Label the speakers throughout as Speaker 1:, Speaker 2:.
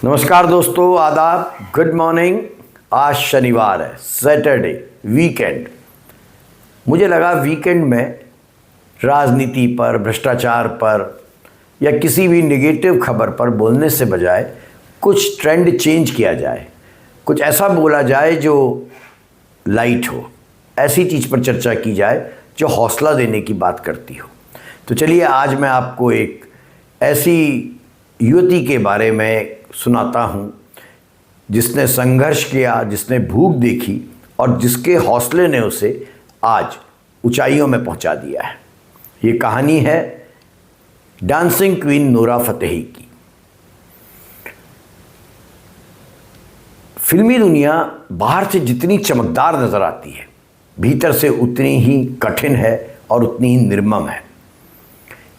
Speaker 1: नमस्कार दोस्तों, आदाब, गुड मॉर्निंग। आज शनिवार है, सैटरडे, वीकेंड। मुझे लगा वीकेंड में राजनीति पर, भ्रष्टाचार पर या किसी भी नेगेटिव खबर पर बोलने से बजाय कुछ ट्रेंड चेंज किया जाए, कुछ ऐसा बोला जाए जो लाइट हो, ऐसी चीज़ पर चर्चा की जाए जो हौसला देने की बात करती हो। तो चलिए आज मैं आपको एक ऐसी युवती के बारे में सुनाता हूँ जिसने संघर्ष किया, जिसने भूख देखी और जिसके हौसले ने उसे आज ऊंचाइयों में पहुंचा दिया है। ये कहानी है डांसिंग क्वीन नूरा फतेही की। फिल्मी दुनिया बाहर से जितनी चमकदार नज़र आती है, भीतर से उतनी ही कठिन है और उतनी ही निर्मम है।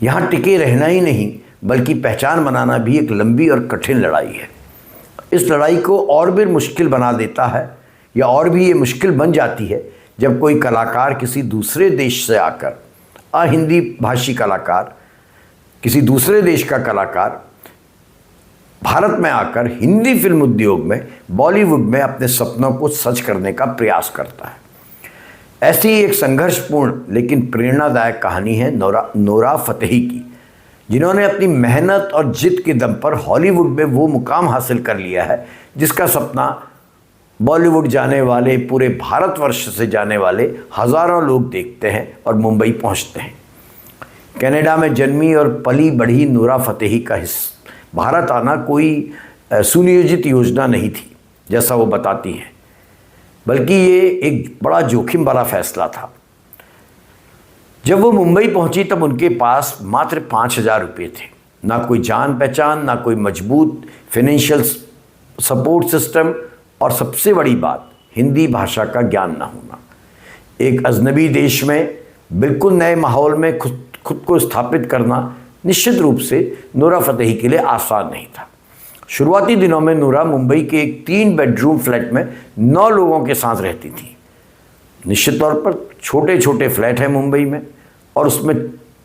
Speaker 1: यहाँ टिके रहना ही नहीं बल्कि पहचान बनाना भी एक लंबी और कठिन लड़ाई है। इस लड़ाई को और भी मुश्किल बना देता है, या और भी ये मुश्किल बन जाती है जब कोई कलाकार किसी दूसरे देश से आकर, हिंदी भाषी कलाकार, किसी दूसरे देश का कलाकार भारत में आकर हिंदी फिल्म उद्योग में, बॉलीवुड में अपने सपनों को सच करने का प्रयास करता है। ऐसी एक संघर्षपूर्ण लेकिन प्रेरणादायक कहानी है नूरा फतेही की, जिन्होंने अपनी मेहनत और जिद के दम पर हॉलीवुड में वो मुकाम हासिल कर लिया है जिसका सपना बॉलीवुड जाने वाले, पूरे भारतवर्ष से जाने वाले हज़ारों लोग देखते हैं और मुंबई पहुंचते हैं। कनाडा में जन्मी और पली बढ़ी नूरा फतेही का भारत आना कोई सुनियोजित योजना नहीं थी जैसा वो बताती हैं, बल्कि ये एक बड़ा जोखिम वाला फैसला था। जब वो मुंबई पहुंची तब उनके पास मात्र 5,000 रुपये थे। ना कोई जान पहचान, ना कोई मजबूत फाइनेंशियल सपोर्ट सिस्टम, और सबसे बड़ी बात हिंदी भाषा का ज्ञान ना होना। एक अजनबी देश में बिल्कुल नए माहौल में खुद को स्थापित करना निश्चित रूप से नूरा फतेही के लिए आसान नहीं था। शुरुआती दिनों में नूरा मुंबई के एक 3 बेडरूम फ्लैट में 9 लोगों के साथ रहती थी। निश्चित तौर पर छोटे छोटे फ्लैट हैं मुंबई में, और उसमें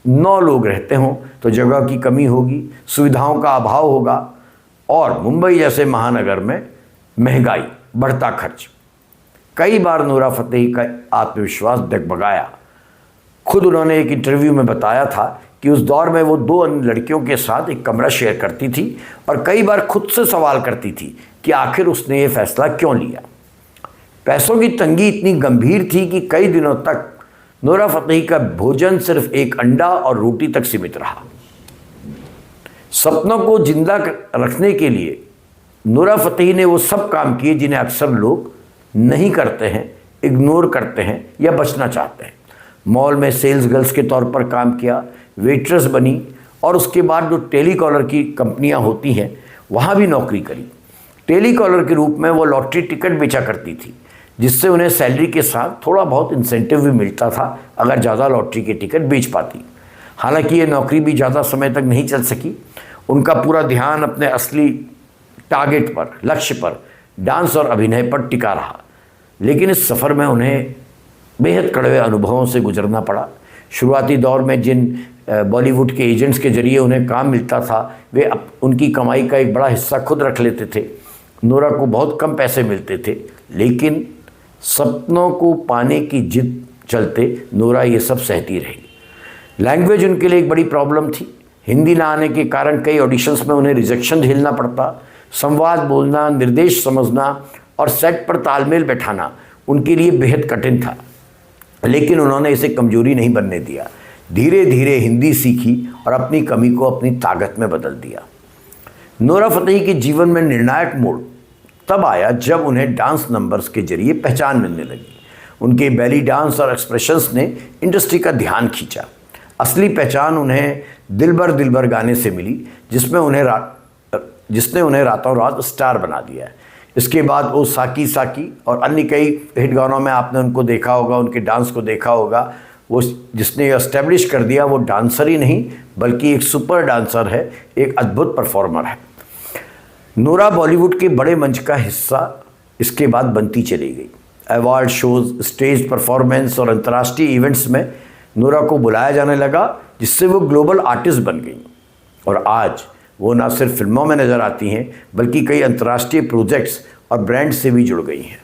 Speaker 1: 9 लोग रहते हों तो जगह की कमी होगी, सुविधाओं का अभाव होगा, और मुंबई जैसे महानगर में महंगाई, बढ़ता खर्च। कई बार नूरा फतेही का आत्मविश्वास डगमगाया। खुद उन्होंने एक इंटरव्यू में बताया था कि उस दौर में वो 2 अन्य लड़कियों के साथ एक कमरा शेयर करती थी और कई बार खुद से सवाल करती थी कि आखिर उसने ये फैसला क्यों लिया। पैसों की तंगी इतनी गंभीर थी कि कई दिनों तक नूरा फतेही का भोजन सिर्फ एक अंडा और रोटी तक सीमित रहा। सपनों को जिंदा रखने के लिए नूरा फतेही ने वो सब काम किए जिन्हें अक्सर लोग नहीं करते हैं, इग्नोर करते हैं या बचना चाहते हैं। मॉल में सेल्स गर्ल्स के तौर पर काम किया, वेट्रेस बनी, और उसके बाद जो टेलीकॉलर की कंपनियां होती हैं वहाँ भी नौकरी करी। टेलीकॉलर के रूप में वो लॉटरी टिकट बेचा करती थी, जिससे उन्हें सैलरी के साथ थोड़ा बहुत इंसेंटिव भी मिलता था अगर ज़्यादा लॉटरी के टिकट बेच पाती। हालांकि ये नौकरी भी ज़्यादा समय तक नहीं चल सकी। उनका पूरा ध्यान अपने असली टारगेट पर, लक्ष्य पर, डांस और अभिनय पर टिका रहा। लेकिन इस सफ़र में उन्हें बेहद कड़वे अनुभवों से गुजरना पड़ा। शुरुआती दौर में जिन बॉलीवुड के एजेंट्स के जरिए उन्हें काम मिलता था, वे उनकी कमाई का एक बड़ा हिस्सा खुद रख लेते थे। नूरा को बहुत कम पैसे मिलते थे, लेकिन सपनों को पाने की जिद चलते नूरा ये सब सहती रही। लैंग्वेज उनके लिए एक बड़ी प्रॉब्लम थी। हिंदी ना आने के कारण कई ऑडिशंस में उन्हें रिजेक्शन झेलना पड़ता। संवाद बोलना, निर्देश समझना और सेट पर तालमेल बैठाना उनके लिए बेहद कठिन था, लेकिन उन्होंने इसे कमजोरी नहीं बनने दिया। धीरे धीरे हिंदी सीखी और अपनी कमी को अपनी ताकत में बदल दिया। नूरा फतेही के जीवन में निर्णायक मोड़ तब आया जब उन्हें डांस नंबर्स के जरिए पहचान मिलने लगी। उनके बैली डांस और एक्सप्रेशंस ने इंडस्ट्री का ध्यान खींचा। असली पहचान उन्हें दिलबर गाने से मिली, जिसने उन्हें रातों रात स्टार बना दिया। इसके बाद वो साकी साकी और अन्य कई हिट गानों में आपने उनको देखा होगा, उनके डांस को देखा होगा। वो जिसने एस्टेब्लिश कर दिया वो डांसर ही नहीं बल्कि एक सुपर डांसर है, एक अद्भुत परफॉर्मर है। नूरा बॉलीवुड के बड़े मंच का हिस्सा इसके बाद बनती चली गई। अवार्ड शोज, स्टेज परफॉर्मेंस और अंतर्राष्ट्रीय इवेंट्स में नूरा को बुलाया जाने लगा, जिससे वो ग्लोबल आर्टिस्ट बन गई। और आज वो ना सिर्फ फिल्मों में नज़र आती हैं बल्कि कई अंतर्राष्ट्रीय प्रोजेक्ट्स और ब्रांड से भी जुड़ गई हैं।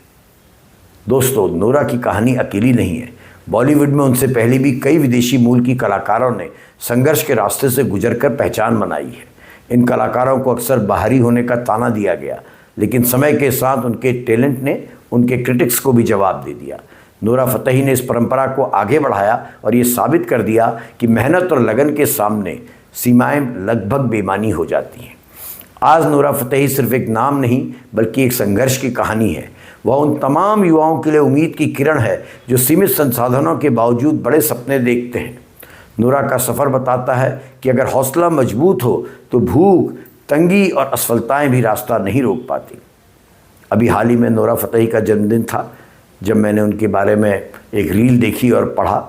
Speaker 1: दोस्तों, नोरा की कहानी अकेली नहीं है। बॉलीवुड में उनसे पहले भी कई विदेशी मूल की कलाकारों ने संघर्ष के रास्ते से गुजरकर पहचान बनाई है। इन कलाकारों को अक्सर बाहरी होने का ताना दिया गया, लेकिन समय के साथ उनके टैलेंट ने उनके क्रिटिक्स को भी जवाब दे दिया। नोरा फतेही ने इस परंपरा को आगे बढ़ाया और ये साबित कर दिया कि मेहनत और लगन के सामने सीमाएं लगभग बेमानी हो जाती हैं। आज नोरा फतेही सिर्फ एक नाम नहीं बल्कि एक संघर्ष की कहानी है। वह उन तमाम युवाओं के लिए उम्मीद की किरण है जो सीमित संसाधनों के बावजूद बड़े सपने देखते हैं। नोरा का सफ़र बताता है कि अगर हौसला मजबूत हो तो भूख, तंगी और असफलताएं भी रास्ता नहीं रोक पाती। अभी हाल ही में नोरा फतेही का जन्मदिन था। जब मैंने उनके बारे में एक रील देखी और पढ़ा,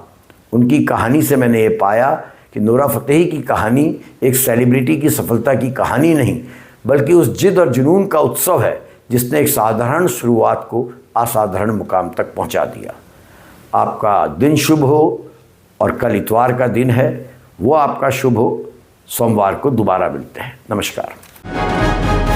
Speaker 1: उनकी कहानी से मैंने ये पाया कि नोरा फतेही की कहानी एक सेलिब्रिटी की सफलता की कहानी नहीं बल्कि उस जिद और जुनून का उत्सव है जिसने एक साधारण शुरुआत को असाधारण मुकाम तक पहुंचा दिया। आपका दिन शुभ हो और कल इतवार का दिन है, वो आपका शुभ हो। सोमवार को दोबारा मिलते हैं। नमस्कार।